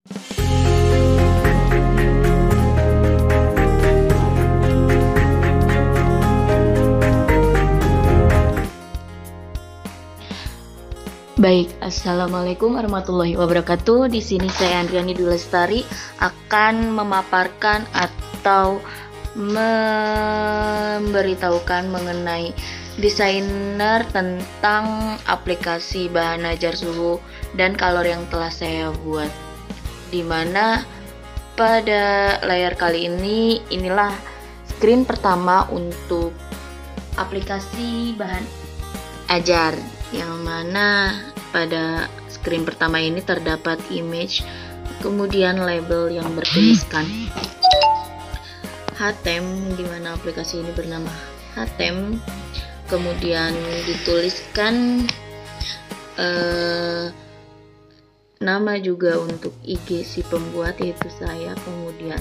Baik, assalamualaikum warahmatullahi wabarakatuh. Di sini saya Andriani Dwi Lestari akan memaparkan atau memberitahukan mengenai desainer tentang aplikasi bahan ajar suhu dan kalor yang telah saya buat. Dimana pada layar kali ini inilah screen pertama untuk aplikasi bahan ajar, yang mana pada screen pertama ini terdapat image, kemudian label yang bertuliskan HTM, di mana aplikasi ini bernama HTM, kemudian dituliskan nama juga untuk IG si pembuat, yaitu saya. Kemudian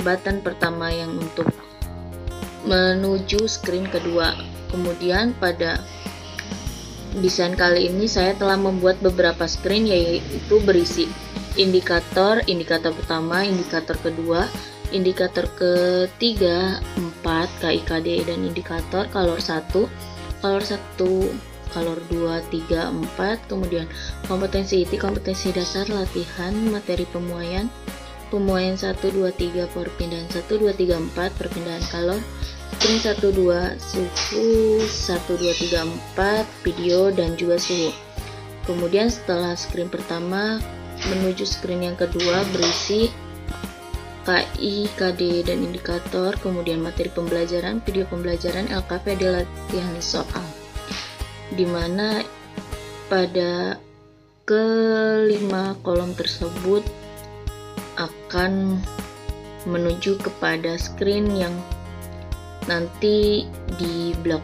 button pertama yang untuk menuju screen kedua. Kemudian pada desain kali ini saya telah membuat beberapa screen, yaitu berisi indikator pertama, indikator kedua, indikator ketiga, 4, KIKD dan indikator kalor 1, kalor 2, 3, 4, kemudian kompetensi IT, kompetensi dasar, latihan, materi pemuaian 1, 2, 3, perpindahan 1, 2, 3, 4, perpindahan kalor, screen 1, 2, suhu 1, 2, 3, 4, video dan juga suhu. Kemudian setelah screen pertama menuju screen yang kedua berisi KI, KD dan indikator, kemudian materi pembelajaran, video pembelajaran, LKPD latihan soal. Dimana pada kelima kolom tersebut akan menuju kepada screen yang nanti di blok,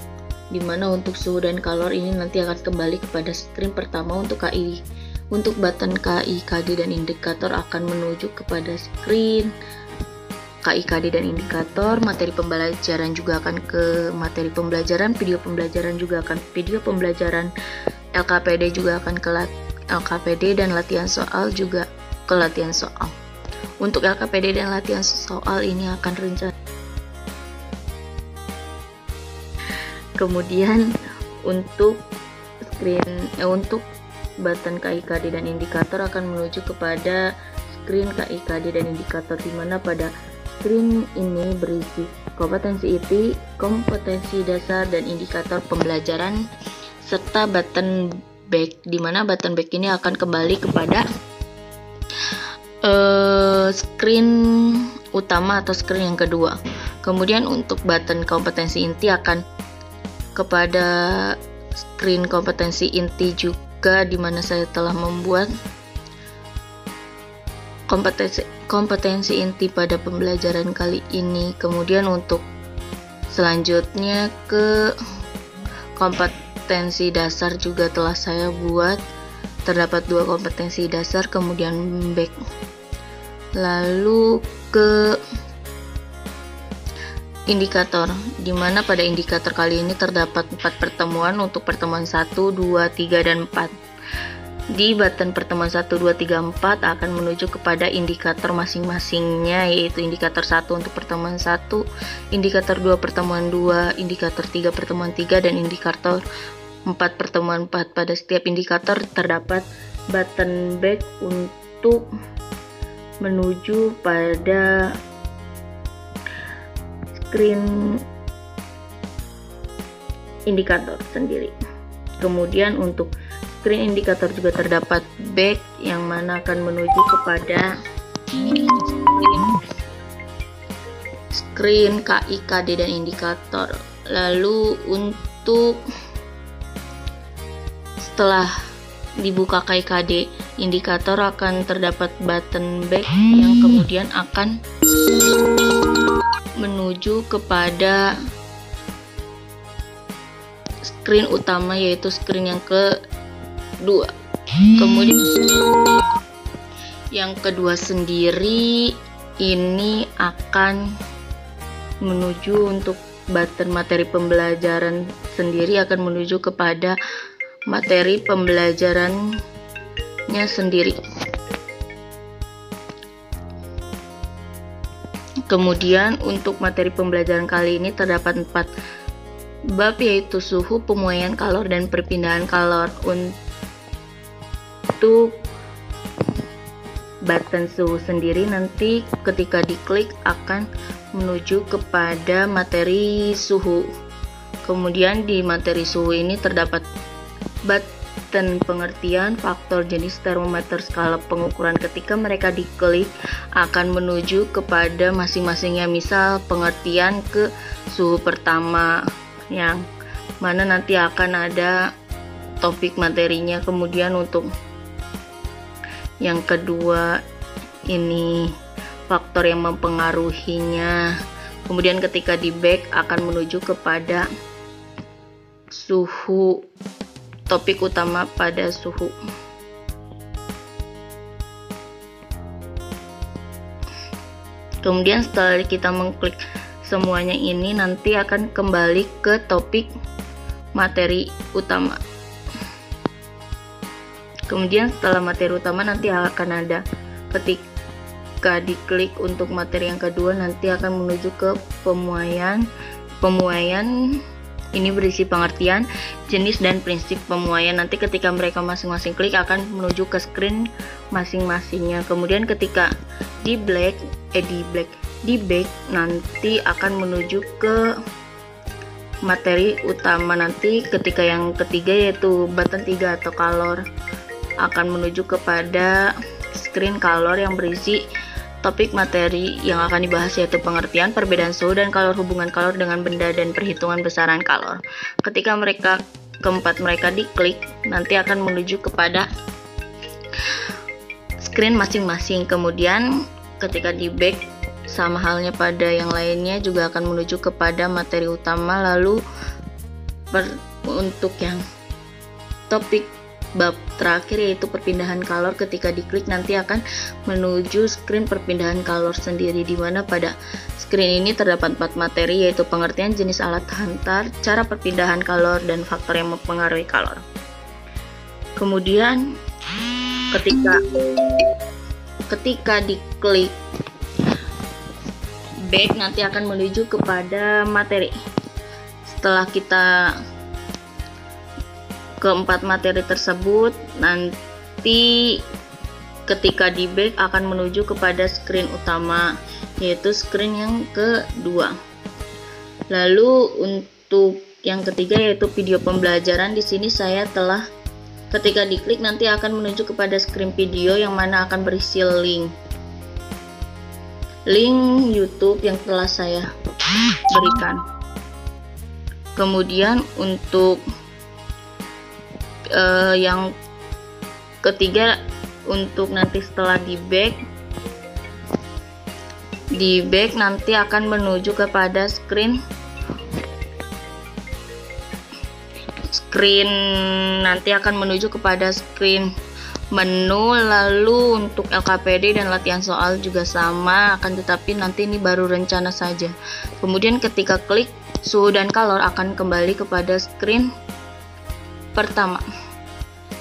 dimana untuk suhu dan kalor ini nanti akan kembali kepada screen pertama. Untuk KI, untuk button KI, KD dan indikator akan menuju kepada screen KI, KD dan indikator. Materi pembelajaran juga akan ke materi pembelajaran, video pembelajaran juga akan video pembelajaran, LKPD juga akan ke LKPD dan latihan soal juga ke latihan soal. Untuk LKPD dan latihan soal ini akan rencana. Kemudian untuk untuk button KIKD dan indikator akan menuju kepada screen KIKD dan indikator, di mana pada screen ini berisi kompetensi IT, kompetensi dasar dan indikator pembelajaran, serta button back, di mana button back ini akan kembali kepada screen utama atau screen yang kedua. Kemudian untuk button kompetensi inti akan kepada screen kompetensi inti juga, di mana saya telah membuat kompetensi inti pada pembelajaran kali ini. Kemudian untuk selanjutnya ke kompetensi dasar juga telah saya buat, terdapat 2 kompetensi dasar, kemudian back. Lalu ke indikator, di mana pada indikator kali ini terdapat 4 pertemuan untuk pertemuan 1, 2, 3, dan 4. Di button pertemuan 1, 2, 3, 4 akan menuju kepada indikator masing-masingnya, yaitu indikator 1 untuk pertemuan 1, indikator 2 pertemuan 2, indikator 3 pertemuan 3, dan indikator 4 pertemuan 4. Pada setiap indikator terdapat button back untuk menuju pada screen indikator sendiri. Kemudian untuk screen indikator juga terdapat back, yang mana akan menuju kepada screen KI, KD dan indikator. Lalu untuk setelah dibuka KI, KD, indikator akan terdapat button back yang kemudian akan menuju kepada screen utama, yaitu screen yang kedua. Kemudian yang kedua sendiri ini akan menuju untuk button materi pembelajaran sendiri, akan menuju kepada materi pembelajarannya sendiri. Kemudian untuk materi pembelajaran kali ini terdapat 4 bab, yaitu suhu, pemuaian kalor, dan perpindahan kalor. Untuk button suhu sendiri nanti ketika diklik akan menuju kepada materi suhu. Kemudian di materi suhu ini terdapat button pengertian, faktor, jenis termometer, skala pengukuran. Ketika mereka diklik akan menuju kepada masing-masingnya, misal pengertian ke suhu pertama yang mana nanti akan ada topik materinya. Kemudian untuk yang kedua ini faktor yang mempengaruhinya. Kemudian ketika di back akan menuju kepada suhu, topik utama pada suhu. Kemudian setelah kita mengklik semuanya ini, nanti akan kembali ke topik materi utama. Kemudian setelah materi utama nanti akan ada, ketika diklik untuk materi yang kedua nanti akan menuju ke pemuaian. Ini berisi pengertian, jenis, dan prinsip pemuaian. Nanti ketika mereka masing-masing klik akan menuju ke screen masing-masingnya. Kemudian ketika di back nanti akan menuju ke materi utama. Nanti ketika yang ketiga yaitu button 3 atau kalor akan menuju kepada screen kalor yang berisi topik materi yang akan dibahas, yaitu pengertian, perbedaan suhu dan kalor, hubungan kalor dengan benda, dan perhitungan besaran kalor. Ketika keempat mereka diklik nanti akan menuju kepada screen masing-masing. Kemudian ketika di back sama halnya pada yang lainnya juga akan menuju kepada materi utama. Lalu untuk yang topik bab terakhir yaitu perpindahan kalor, ketika diklik nanti akan menuju screen perpindahan kalor sendiri, di mana pada screen ini terdapat 4 materi, yaitu pengertian, jenis alat hantar, cara perpindahan kalor, dan faktor yang mempengaruhi kalor. Kemudian ketika diklik back nanti akan menuju kepada materi. Setelah kita keempat materi tersebut, nanti ketika di back akan menuju kepada screen utama, yaitu screen yang kedua. Lalu untuk yang ketiga yaitu video pembelajaran. Di sini saya telah, ketika diklik nanti akan menuju kepada screen video yang mana akan berisi link YouTube yang telah saya berikan. Kemudian untuk yang ketiga, untuk nanti setelah di back nanti akan menuju kepada screen nanti akan menuju kepada screen menu. Lalu untuk LKPD dan latihan soal juga sama, akan tetapi nanti ini baru rencana saja. Kemudian ketika klik suhu dan kalor akan kembali kepada screen pertama.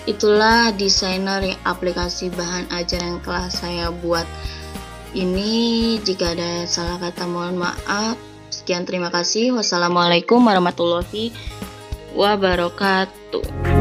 Itulah desainer aplikasi bahan ajar yang telah saya buat ini. Jika ada salah kata mohon maaf. Sekian, terima kasih. Wassalamualaikum warahmatullahi wabarakatuh.